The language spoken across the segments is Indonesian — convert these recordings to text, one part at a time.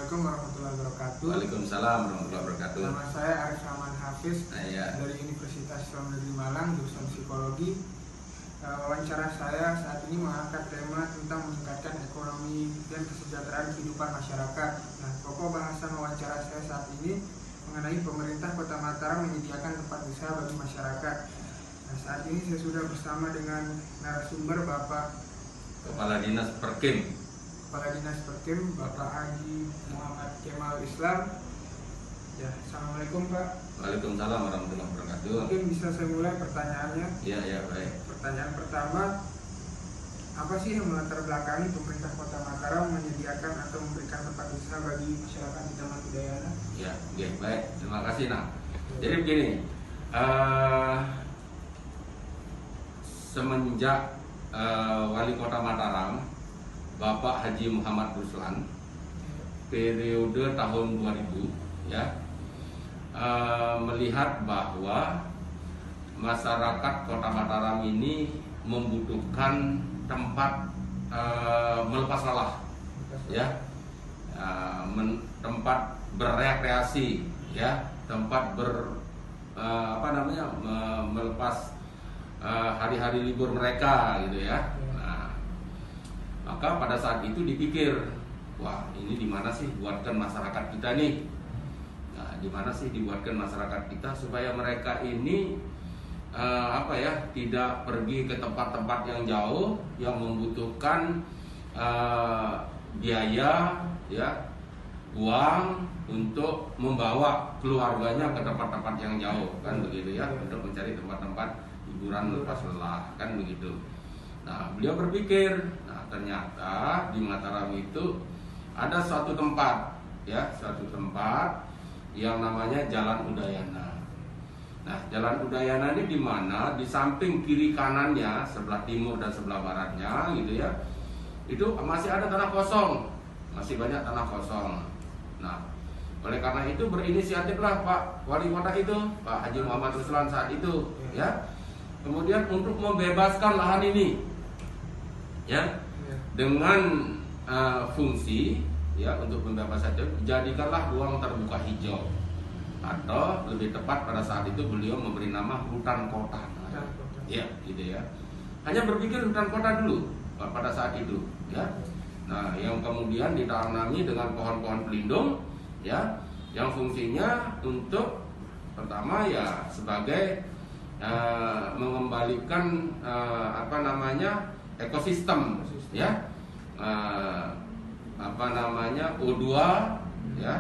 Assalamualaikum warahmatullahi wabarakatuh. Waalaikumsalam warahmatullahi wabarakatuh. Nama saya Arif Rahman Hafiz Iya. dari Universitas Islam Negeri Malang, jurusan Psikologi. Wawancara saya saat ini mengangkat tema tentang meningkatkan ekonomi dan kesejahteraan kehidupan masyarakat. Nah, pokok bahasan wawancara saya saat ini mengenai pemerintah Kota Mataram menyediakan tempat usaha bagi masyarakat. Nah, saat ini saya sudah bersama dengan narasumber Bapak Kepala Dinas Perkim, Bapak Haji Muhammad Kemal Islam. Ya, assalamualaikum Pak. Waalaikumsalam warahmatullahi wabarakatuh. Mungkin bisa saya mulai pertanyaannya. Iya, baik. Pertanyaan pertama, apa sih yang melatar belakangi pemerintah Kota Mataram menyediakan atau memberikan tempat usaha bagi masyarakat di Taman Udayana? Ya, oke, baik. Terima kasih, Nah. Jadi begini, semenjak Wali Kota Mataram, Bapak Haji Muhammad Ruslan, periode tahun 2000, ya, melihat bahwa masyarakat Kota Mataram ini membutuhkan tempat melepas lelah, ya, tempat berrekreasi, ya, tempat melepas hari-hari libur mereka, gitu ya. Nah, maka pada saat itu dipikir, wah, ini di mana sih buatkan masyarakat kita nih? Nah, di mana sih dibuatkan masyarakat kita supaya mereka ini tidak pergi ke tempat-tempat yang jauh yang membutuhkan biaya, ya, uang untuk membawa keluarganya ke tempat-tempat yang jauh, kan begitu ya, untuk mencari tempat-tempat hiburan lepas lelah, kan begitu. Nah, beliau berpikir, nah, ternyata di Mataram itu ada suatu tempat, ya, suatu tempat yang namanya Jalan Udayana. Nah, Jalan Udayana ini di mana? Di samping kiri kanannya, sebelah timur dan sebelah baratnya, gitu ya, itu masih ada tanah kosong, masih banyak tanah kosong. Nah, oleh karena itu berinisiatiflah Pak Wali Kota itu, Pak Haji Muhammad Ruslan saat itu, ya, kemudian untuk membebaskan lahan ini, ya, dengan fungsi, ya, untuk pembebasan itu jadikanlah ruang terbuka hijau, atau lebih tepat pada saat itu beliau memberi nama hutan kota, ya, gitu ya. Hanya berpikir hutan kota dulu pada saat itu, ya. Nah, yang kemudian ditanami dengan pohon-pohon pelindung, ya, yang fungsinya untuk pertama ya sebagai mengembalikan ekosistem, ya, O2, ya,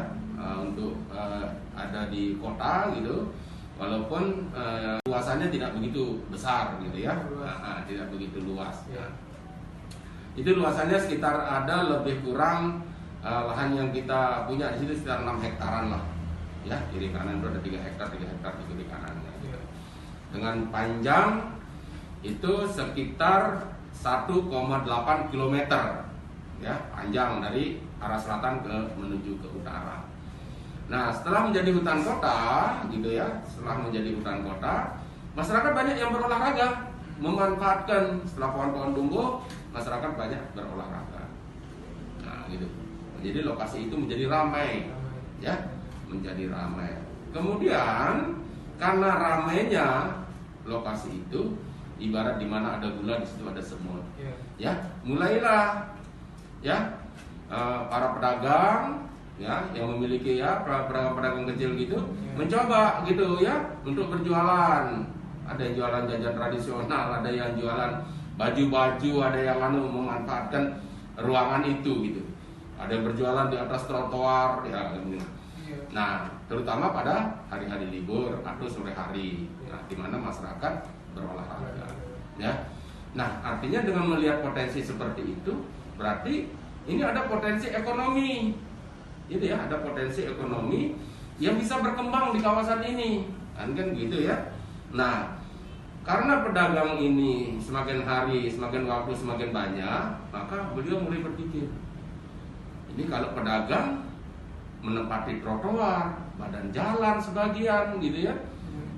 untuk ada di kota, gitu, walaupun luasannya tidak begitu besar, gitu ya, tidak begitu luas. Itu luasannya sekitar ada lebih kurang lahan yang kita punya di situ sekitar 6 hektaran lah, ya, kiri kanan itu ada 3 hektar di kiri kanannya. Dengan panjang itu sekitar 1,8 km, ya, panjang dari arah selatan menuju ke utara. Nah, setelah menjadi hutan kota, gitu ya, masyarakat banyak yang berolahraga, memanfaatkan setelah pohon-pohon tumbuh, masyarakat banyak berolahraga. Nah, gitu. Jadi lokasi itu menjadi ramai, ya, menjadi ramai. Kemudian karena ramainya lokasi itu, ibarat di mana ada gula di situ ada semut, ya, mulailah, ya, para pedagang, ya, yang memiliki, ya, pedagang kecil gitu, mencoba, gitu ya, untuk berjualan. Ada yang jualan jajan tradisional, ada yang jualan baju-baju, ada yang memanfaatkan ruangan itu, gitu. Ada yang berjualan di atas trotoar, ya. Nah, terutama pada hari-hari libur atau sore hari, nah, di mana masyarakat berolahraga, ya. Nah, artinya dengan melihat potensi seperti itu, berarti ini ada potensi ekonomi, gitu ya, ada potensi ekonomi yang bisa berkembang di kawasan ini, kan gitu ya. Nah, karena pedagang ini semakin hari, semakin waktu semakin banyak, maka beliau mulai berpikir, ini kalau pedagang menempati trotoar, badan jalan sebagian, gitu ya,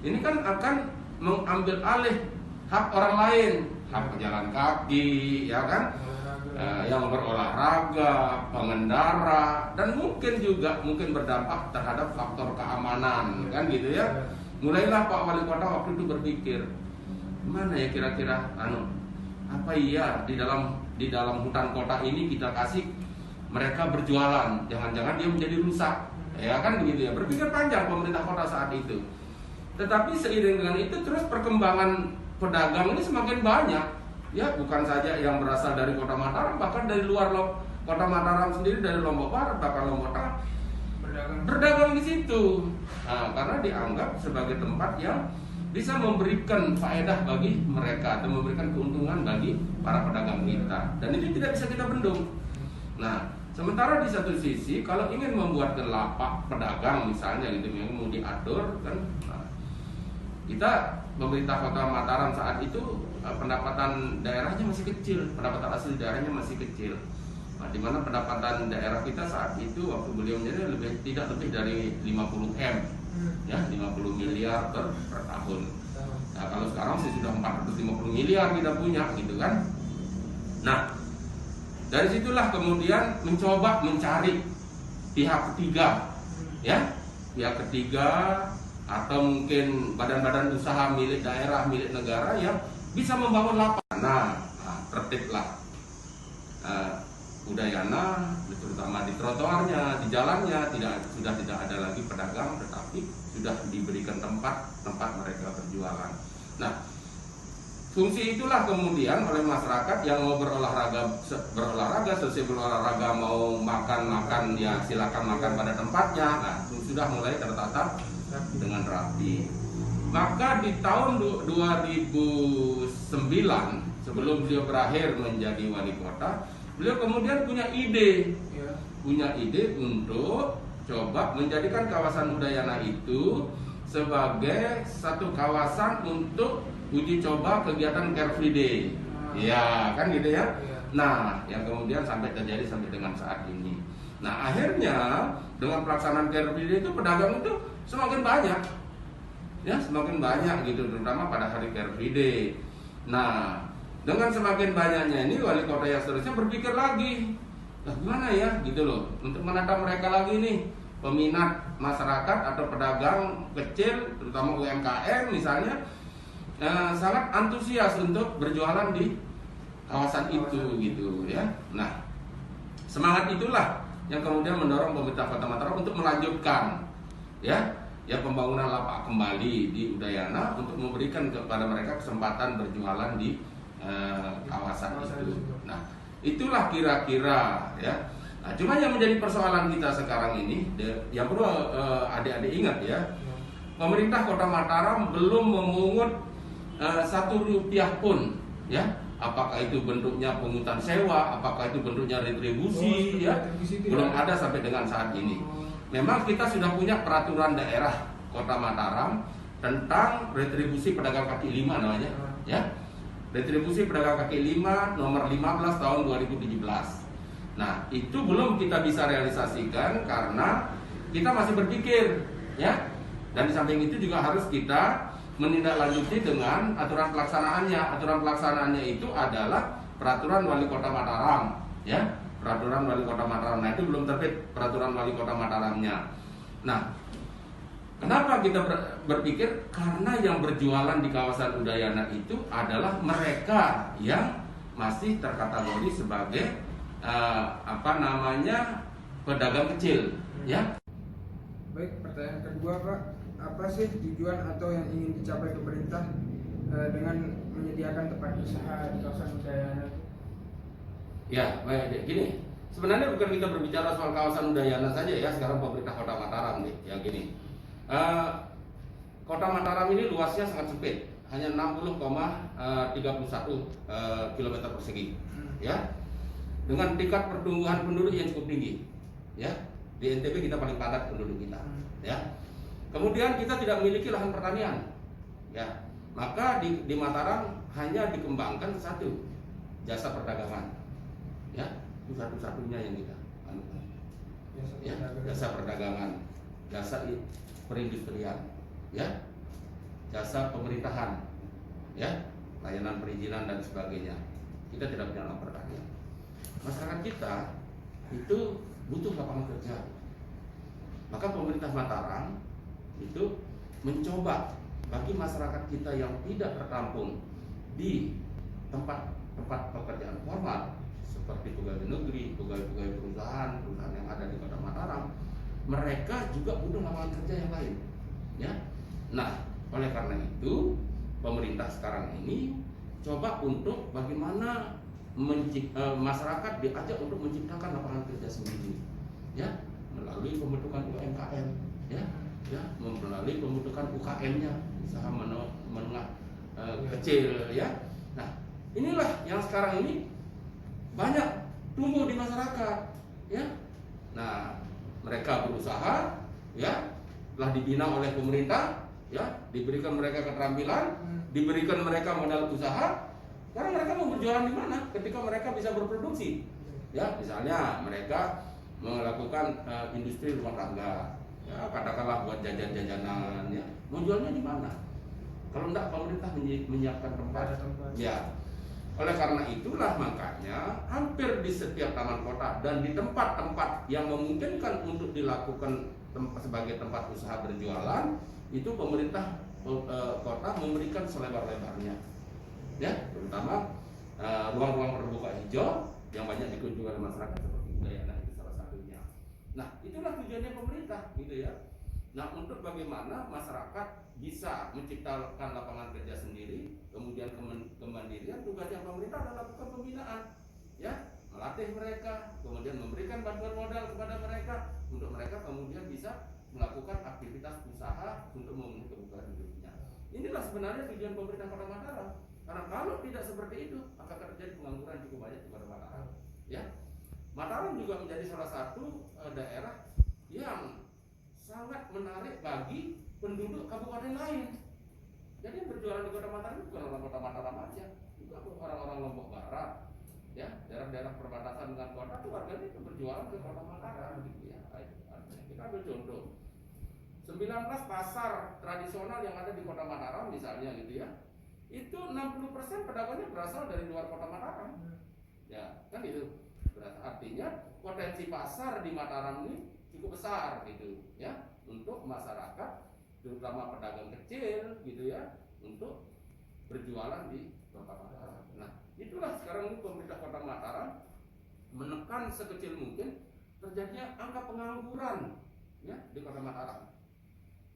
ini kan akan mengambil alih hak orang lain, hak pejalan kaki, ya kan, yang berolahraga, pengendara, dan mungkin berdampak terhadap faktor keamanan, kan gitu ya. Mulailah Pak Wali Kota waktu itu berpikir, mana ya kira-kira apa iya di dalam hutan kota ini kita kasih mereka berjualan, jangan-jangan dia menjadi rusak, ya kan begitu ya. Berpikir panjang pemerintah kota saat itu. Tetapi seiring dengan itu terus perkembangan pedagang ini semakin banyak, ya, bukan saja yang berasal dari Kota Mataram, bahkan dari luar Kota Mataram sendiri, dari Lombok Barat, bahkan Lombok Tengah berdagang di situ. Nah, karena dianggap sebagai tempat yang bisa memberikan faedah bagi mereka atau memberikan keuntungan bagi para pedagang kita, dan itu tidak bisa kita bendung. Nah, sementara di satu sisi kalau ingin membuat lapak pedagang misalnya gitu yang mau diatur kan, kita pemerintah Kota Mataram saat itu pendapatan daerahnya masih kecil, pendapatan asli daerahnya masih kecil. Nah, di mana pendapatan daerah kita saat itu waktu beliau menjadi tidak lebih dari 50 M, ya, 50 miliar per tahun. Nah, kalau sekarang sih sudah 450 miliar kita punya gitu kan. Nah, dari situlah kemudian mencoba mencari pihak ketiga, ya, pihak ketiga atau mungkin badan-badan usaha milik daerah, milik negara yang bisa membangun lapangan. Nah, tertiblah Udayana, terutama di trotoarnya, di jalannya sudah tidak ada lagi pedagang, tetapi sudah diberikan tempat mereka berjualan. Nah, fungsi itulah kemudian oleh masyarakat yang mau berolahraga selesai berolahraga mau makan ya silakan makan pada tempatnya. Nah, sudah mulai tertata dengan rapi. Maka di tahun 2009 sebelum beliau berakhir menjadi wali kota, beliau kemudian punya ide untuk coba menjadikan kawasan Udayana itu sebagai satu kawasan untuk uji coba kegiatan Car Free Day, ya kan gitu ya. Nah, yang kemudian sampai terjadi sampai dengan saat ini. Nah, akhirnya dengan pelaksanaan Car Free Day itu pedagang itu semakin banyak, ya, semakin banyak gitu, terutama pada hari Car Free Day. Nah, dengan semakin banyaknya ini wali kota yang seterusnya berpikir lagi, gimana ya gitu loh, untuk menata mereka lagi nih, peminat masyarakat atau pedagang kecil, terutama UMKM misalnya, sangat antusias untuk berjualan di kawasan itu gitu ya. Nah, semangat itulah yang kemudian mendorong pemerintah Kota Mataram untuk melanjutkan ya pembangunan lapak kembali di Udayana untuk memberikan kepada mereka kesempatan berjualan di kawasan itu. Nah, itulah kira-kira ya. Nah, cuma yang menjadi persoalan kita sekarang ini, yang perlu adik-adik ingat ya, pemerintah Kota Mataram belum memungut Rp1 pun, ya. Apakah itu bentuknya pungutan sewa, apakah itu bentuknya retribusi, ya, belum ada sampai dengan saat ini. Memang kita sudah punya peraturan daerah Kota Mataram tentang retribusi pedagang kaki lima namanya, ya. Retribusi pedagang kaki lima nomor 15 tahun 2017. Nah, itu belum kita bisa realisasikan karena kita masih berpikir, ya. Dan di samping itu juga harus kita menindaklanjuti dengan aturan pelaksanaannya. Aturan pelaksanaannya itu adalah peraturan wali kota Mataram, ya. Peraturan wali kota Mataram. Nah, itu belum terbit peraturan wali kota Mataramnya. Nah, kenapa kita berpikir? Karena yang berjualan di kawasan Udayana itu adalah mereka yang masih terkategori sebagai pedagang kecil, ya. Baik, pertanyaan kedua, Pak, apa sih tujuan atau yang ingin dicapai pemerintah dengan menyediakan tempat usaha di kawasan Udayana? Ya, baik, gini. Sebenarnya bukan kita berbicara soal kawasan Udayana saja ya, sekarang pemerintah Kota Mataram nih, yang gini. Kota Mataram ini luasnya sangat sempit, hanya 60,31 km persegi, ya. Dengan tingkat pertumbuhan penduduk yang cukup tinggi, ya. Di NTB kita paling padat penduduk kita, ya. Kemudian kita tidak memiliki lahan pertanian, ya. Maka di Mataram hanya dikembangkan satu, jasa perdagangan, ya. Itu satu-satunya yang kita anukan, ya. Jasa perdagangan, jasa perindustrian, ya, jasa pemerintahan, ya. layanan perizinan dan sebagainya. Kita tidak punya lapangan kerja. Masyarakat kita itu butuh lapangan kerja. Maka pemerintah Mataram itu mencoba bagi masyarakat kita yang tidak tertampung di tempat pekerjaan formal seperti pegawai negeri, pegawai perusahaan yang ada di Kota Mataram, mereka juga butuh lapangan kerja yang lain, ya. Nah, oleh karena itu pemerintah sekarang ini coba untuk bagaimana masyarakat diajak untuk menciptakan lapangan kerja sendiri, ya, melalui pembentukan UMKM, ya, melalui pembentukan UKM-nya, usaha menengah kecil, ya. Nah, inilah yang sekarang ini banyak tumbuh di masyarakat, ya. Nah, mereka berusaha, ya, telah dibina oleh pemerintah, ya, diberikan mereka keterampilan, diberikan mereka modal usaha. Karena mereka mau berjualan di mana? Ketika mereka bisa berproduksi, ya, misalnya mereka melakukan industri rumah tangga, ya, katakanlah buat jajan-jajanan, ya, mau jualnya di mana? Kalau enggak pemerintah menyiapkan tempat, ya. Oleh karena itulah makanya hampir di setiap taman kota dan di tempat-tempat yang memungkinkan untuk dilakukan sebagai tempat usaha berjualan, itu pemerintah kota memberikan selebar-lebarnya, ya, terutama ruang-ruang terbuka hijau yang banyak dikunjungi oleh masyarakat seperti Udayana itu salah satunya. Nah, itulah tujuannya pemerintah, gitu ya. Nah, untuk bagaimana masyarakat bisa menciptakan lapangan kerja sendiri, kemudian kemandirian, tugasnya pemerintah adalah lakukan pembinaan, ya, melatih mereka, kemudian memberikan bantuan modal kepada mereka untuk mereka kemudian bisa melakukan aktivitas usaha untuk memenuhi kebutuhan hidupnya. Inilah sebenarnya tujuan pemerintah Kota Mataram. Karena kalau tidak seperti itu, maka akan terjadi pengangguran cukup banyak di Kota Mataram, ya. Mataram juga menjadi salah satu daerah yang sangat menarik bagi penduduk kabupaten lain. Jadi berjualan di Kota Mataram itu bukan orang Kota Mataram aja, juga orang-orang Lombok Barat, ya, daerah-daerah perbatasan dengan kota itu warganya itu berjualan ke Kota Mataram, gitu ya. Kita ambil contoh 19 pasar tradisional yang ada di Kota Mataram misalnya, gitu ya. Itu 60% pedagangnya berasal dari luar Kota Mataram. Ya, kan itu. Artinya potensi pasar di Mataram ini cukup besar, gitu ya, untuk masyarakat terutama pedagang kecil, gitu ya, untuk berjualan di Kota Mataram. Nah, itulah sekarang ini pemerintah Kota Mataram menekan sekecil mungkin terjadinya angka pengangguran, ya, di Kota Mataram,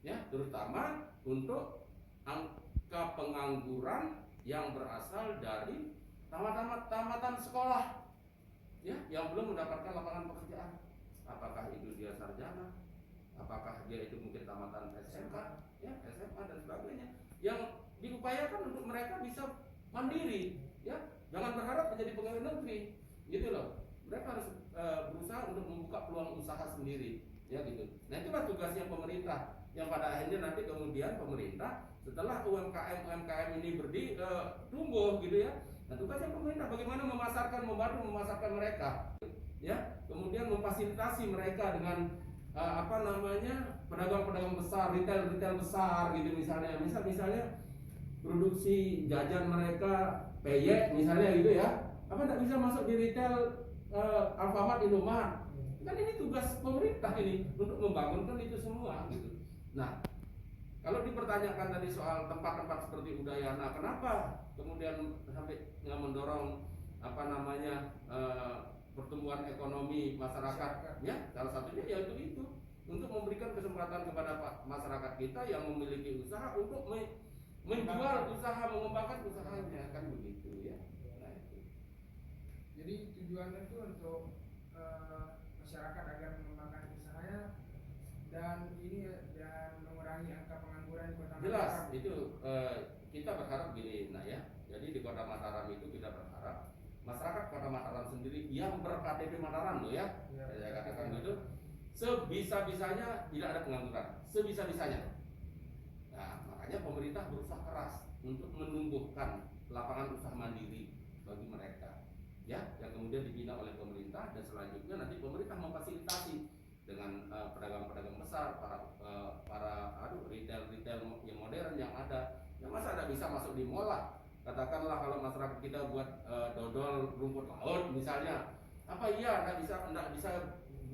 ya, terutama untuk angka pengangguran yang berasal dari tamatan sekolah, ya, yang belum mendapatkan lapangan pekerjaan. Apakah itu dia sarjana, apakah dia itu mungkin tamatan SMK, ya, SMA dan sebagainya, yang diupayakan untuk mereka bisa mandiri, ya, jangan berharap menjadi pegawai negeri, gitu loh. Mereka harus berusaha untuk membuka peluang usaha sendiri, ya, gitu. Nah, itulah tugasnya pemerintah, yang pada akhirnya nanti kemudian pemerintah setelah UMKM ini tumbuh, gitu ya. Nah, tugasnya pemerintah bagaimana membantu memasarkan mereka, ya, kemudian memfasilitasi mereka dengan pedagang-pedagang besar, retail besar, gitu misalnya produksi jajan mereka peyek misalnya, gitu ya, apa tidak bisa masuk di retail Alfamart, Indomart. Kan ini tugas pemerintah ini untuk membangunkan itu semua, gitu. Nah, kalau dipertanyakan tadi soal tempat-tempat seperti Udayana, kenapa kemudian sampai mendorong pertumbuhan ekonomi masyarakat, ya, salah satunya yaitu itu, untuk memberikan kesempatan kepada masyarakat kita yang memiliki usaha untuk menjual usaha, mengembangkan usahanya, kan begitu, ya. Nah, itu. Jadi tujuannya itu untuk masyarakat agar mengembangkan usahanya dan mengurangi angka pengangguran di Kota Mataram. Jelas itu kita berharap gini, nah, ya. Jadi di Kota Mataram itu kita berharap masyarakat Kota Mataram sendiri yang ber-KTP Mataram loh, ya. Saya katakan gitu, sebisa-bisanya tidak ada pengangguran, sebisa-bisanya. Nah, makanya pemerintah berusaha keras untuk menumbuhkan lapangan usaha mandiri bagi mereka, ya, yang kemudian dibina oleh pemerintah, dan selanjutnya nanti pemerintah memfasilitasi dengan pedagang-pedagang besar, para retail yang modern yang ada. Yang masa tidak bisa masuk di mall lah, katakanlah kalau masyarakat kita buat dodol rumput laut misalnya, apa iya nggak bisa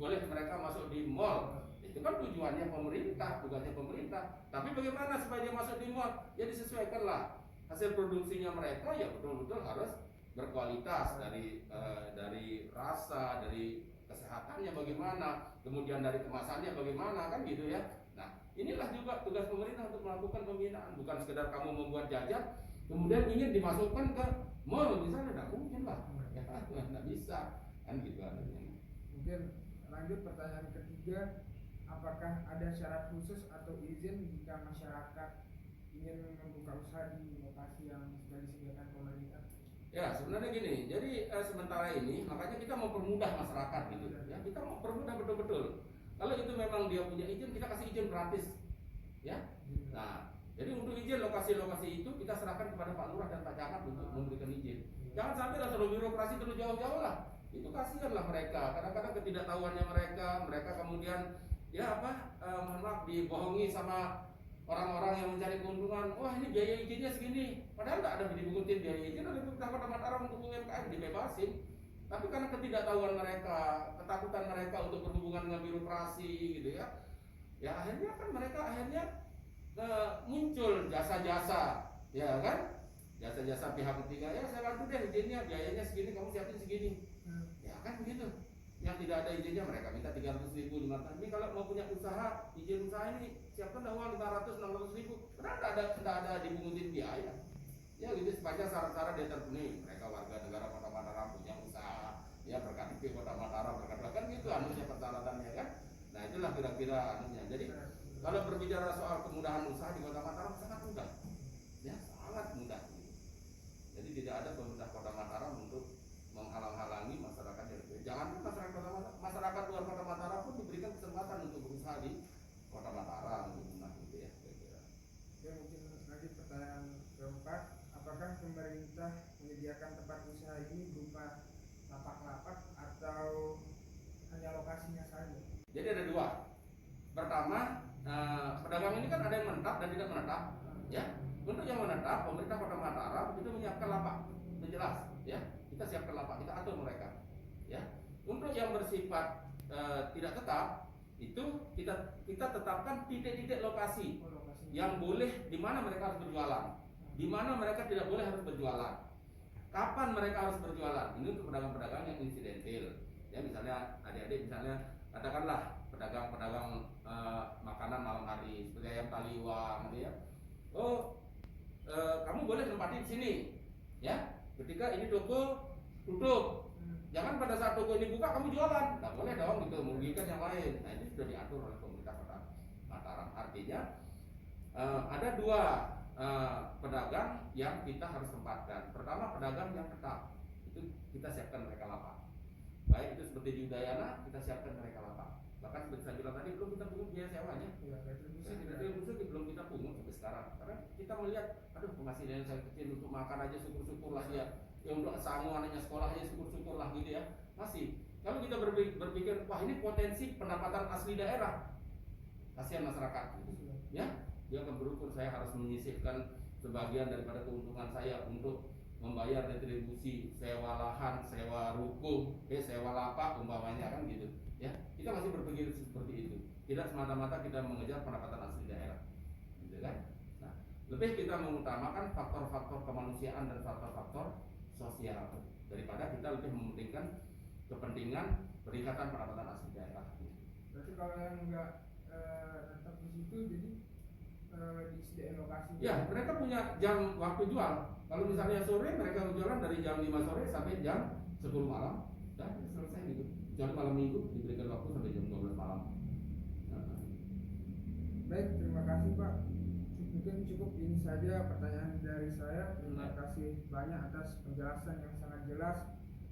boleh mereka masuk di mall? Itu kan tujuannya pemerintah, tugasnya pemerintah. Tapi bagaimana supaya dia masuk di mall? Ya disesuaikanlah hasil produksinya mereka, ya betul-betul harus berkualitas dari rasa, dari kesehatannya bagaimana, kemudian dari kemasannya bagaimana, kan gitu ya. Nah, inilah juga tugas pemerintah untuk melakukan pembinaan, bukan sekedar kamu membuat jajan kemudian ingin dimasukkan ke mall misalnya, tidak mungkin lah, ya nggak bisa, kan gitu adanya. Mungkin lanjut pertanyaan ketiga, apakah ada syarat khusus atau izin jika masyarakat ingin membuka usaha di lokasi yang sudah disediakan pemerintah? Ya sebenarnya gini, jadi sementara ini makanya kita mau permudah masyarakat gitu, ya kita mau permudah betul-betul. Kalau itu memang dia punya izin, kita kasih izin gratis, ya. Nah, jadi untuk izin lokasi-lokasi itu kita serahkan kepada Pak Lurah dan Pak Camat untuk memberikan izin. Jangan sampai langsung birokrasi terlalu jauh-jauh lah. Itu kasihan lah mereka. Kadang-kadang ketidaktahuannya mereka kemudian ya mohon maaf dibohongi sama orang-orang yang mencari keuntungan. Wah ini biaya izinnya segini. Padahal nggak ada dipungutin biaya izin, ada Kota Mataram untuk UMKM dibebasin. Tapi karena ketidaktahuan mereka, ketakutan mereka untuk berhubungan dengan birokrasi gitu ya. Ya akhirnya kan mereka muncul jasa-jasa, ya kan? Jasa-jasa pihak ketiga, ya saya bantu deh izinnya, biayanya segini, kamu siapin segini. Ya kan begitu. Yang tidak ada izinnya mereka minta 300.000, 500.000. Ini kalau mau punya usaha, izin usaha ini siapkan uang 500, 600.000. Padahal tidak ada dipungutin biaya. Ya gitu, sepanjang syarat-syarat dia terpenuhi. Mereka warga negara Kota Mataram punya usaha, ya berKTP Kota Mataram, kan gitu anunya persyaratannya kan. Nah itulah kira-kira anunya. Jadi kalau berbicara soal kemudahan usaha di Kota Mataram sangat mudah, ya sangat mudah. Jadi tidak ada pemerintah Kota Mataram untuk menghalang-halangi masyarakat yang lebih. Jangan masyarakat luar Kota Mataram pun diberikan kesempatan untuk berusaha di Kota Mataram, gitu ya. Kira-kira. Ya mungkin lagi pertanyaan keempat, apakah pemerintah menyediakan tempat usaha ini berupa lapak-lapak atau hanya lokasinya saja? Jadi ada dua. Pertama, pedagang ini kan ada yang menetap dan tidak menetap, ya. Untuk yang menetap, pemerintah Kota Mataram itu menyiapkan lapak, itu jelas, ya. Kita siapkan lapak, kita atur mereka, ya. Untuk yang bersifat tidak tetap, itu kita tetapkan titik-titik lokasi yang boleh, di mana mereka harus berjualan, di mana mereka tidak boleh harus berjualan, kapan mereka harus berjualan. Ini untuk pedagang-pedagang yang insidentil, ya. Misalnya adik-adik, misalnya katakanlah pedagang-pedagang makanan malam hari seperti ayam taliwang, ya. Kamu boleh tempatin sini, ya. Ketika ini toko tutup, jangan pada saat toko ini buka kamu jualan, nggak boleh dong, gitu, merugikan yang lain. Nah ini sudah diatur oleh pemerintah Kota Mataram. Artinya ada dua pedagang yang kita harus tempatkan. Pertama pedagang yang tetap, itu kita siapkan mereka lapak. Baik itu seperti di Udayana, kita siapkan mereka lapak. Bahkan seperti saya bilang tadi, belum kita pungut biaya sewanya. Retribusi belum kita pungut sampai sekarang. Karena kita melihat, aduh penghasilan saya kecil, untuk makan aja syukur-syukur lah ya. Yang untuk sangu anaknya sekolah aja syukur-syukur lah gitu ya. Masih. Kalau kita berpikir, wah ini potensi pendapatan asli daerah, kasihan masyarakat gitu. Ya, dia akan berukur, saya harus menyisihkan sebagian daripada keuntungan saya untuk membayar retribusi, sewa lahan, sewa ruko, sewa lapak umpamanya, kan gitu. Ya, kita masih berpikir seperti itu. Tidak semata-mata kita mengejar pendapatan asli daerah, gitu kan? Nah, lebih kita mengutamakan faktor-faktor kemanusiaan dan faktor-faktor sosial daripada kita lebih mementingkan kepentingan peningkatan pendapatan asli daerah. Berarti kalau yang nggak tetap di situ, jadi disediain lokasi. Ya, mereka punya jam waktu jual. Kalau misalnya sore, mereka jualan dari jam 5 sore sampai jam 10 malam. Dan selesai gitu. Kecuali malam minggu diberikan waktu sampai jam 12 malam. Nah. Baik, terima kasih Pak. Mungkin cukup ini saja pertanyaan dari saya. Terima kasih banyak atas penjelasan yang sangat jelas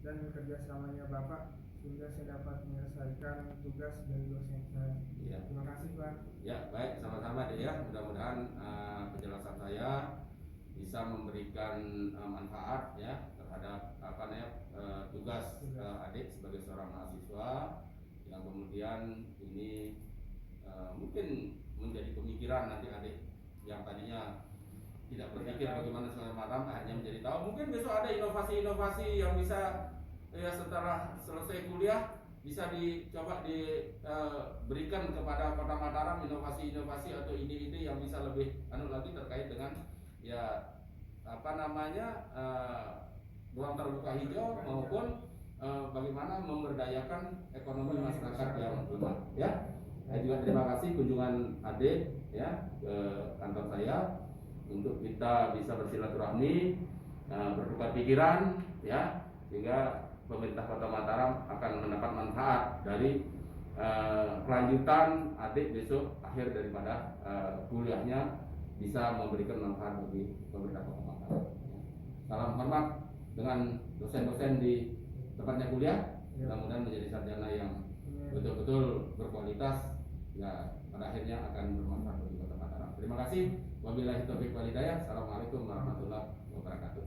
dan kerjasamanya Bapak sehingga saya dapat menyelesaikan tugas dari dosen saya. Ya. Terima kasih Pak. Ya baik, sama-sama deh ya. Mudah-mudahan penjelasan saya bisa memberikan manfaat ya terhadap tugas adik sebagai seorang mahasiswa yang kemudian ini mungkin menjadi pemikiran nanti adik yang tadinya tidak berpikir bagaimana Kota Mataram, hanya menjadi tahu. Mungkin besok ada inovasi-inovasi yang bisa ya setelah selesai kuliah bisa dicoba diberikan kepada Kota Mataram, inovasi-inovasi atau ide-ide yang bisa lebih lagi terkait dengan ya apa namanya ruang terbuka hijau maupun bagaimana memberdayakan ekonomi masyarakat yang lemah. Ya, saya juga terima kasih kunjungan adik ya ke kantor saya untuk kita bisa bersilaturahmi, bertukar pikiran, ya, sehingga pemerintah Kota Mataram akan mendapat manfaat dari kelanjutan adik besok akhir daripada kuliahnya bisa memberikan manfaat bagi pemerintah Kota Mataram. Salam hormat dengan dosen-dosen di tempatnya kuliah, mudah-mudahan menjadi sarjana yang betul-betul berkualitas, ya pada akhirnya akan bermanfaat bagi Kota Mataram. Terima kasih. Wabillahi taufiq wal hidayah. Assalamualaikum warahmatullahi wabarakatuh.